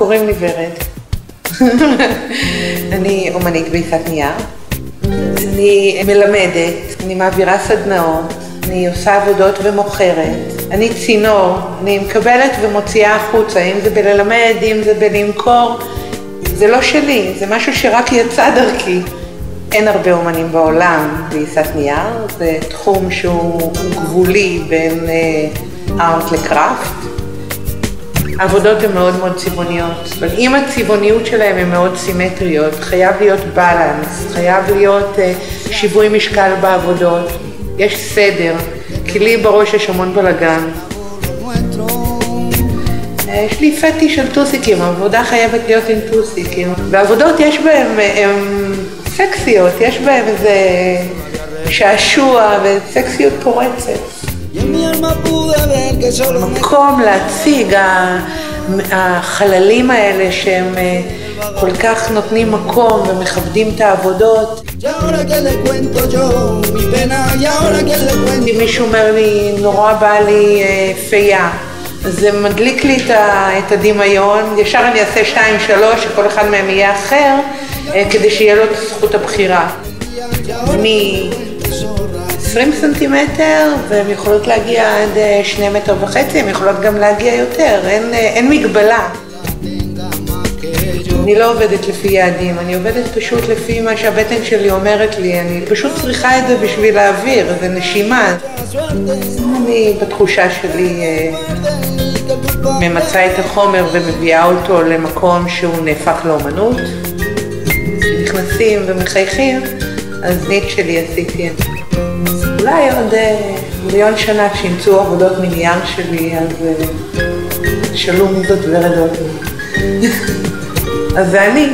קוראים לי ורד. אני אומנית בעיסת נייר. אני מלמדת, אני מעבירה סדנאות, אני עושה עבודות ומוכרת. אני צינור, אני מקבלת ומוציאה החוצה, אם זה בללמד, אם זה בלמכור. זה לא שלי, זה משהו שרק יצא דרכי. אין הרבה אומנים בעולם בעיסת נייר, זה תחום שהוא גבולי בין ארט לקראפט. העבודות הן מאוד מאוד צבעוניות, אבל עם הצבעוניות שלהן הן מאוד סימטריות, חייב להיות בלנס, חייב להיות שיווי משקל בעבודות, יש סדר, כי לי בראש יש המון בלגן. יש לי פטיש של טוסיקים, העבודה חייבת להיות עם טוסיקים, והעבודות יש בהן, הן סקסיות, יש בהן איזה שעשוע וסקסיות פורצת. מקום להציג, החללים האלה שהם כל כך נותנים מקום ומכבדים את העבודות. אם מישהו אומר לי, נורא בא לי פייה, אז זה מדליק לי את הדמיון, ישר אני אעשה 2-3, שכל אחד מהם יהיה אחר, כדי שיהיה לו את זכות הבחירה. מ-20 סנטימטר, והן יכולות להגיע עד 2.5 מטר, הן יכולות גם להגיע יותר, אין מגבלה. אני לא עובדת לפי יעדים, אני עובדת פשוט לפי מה שהבטן שלי אומרת לי, אני פשוט צריכה את זה בשביל להעביר, זה נשימה. אני בתחושה שלי ממצאה את החומר ומביאה אותו למקום שהוא נהפך לאומנות. נכנסים ומחייכים, אז ניט שלי עשיתי את זה. אולי עוד 1,000,000 שנה כשימצאו עבודות מנייר שלי, אז שלום זאת ורד אותי. אז זה אני.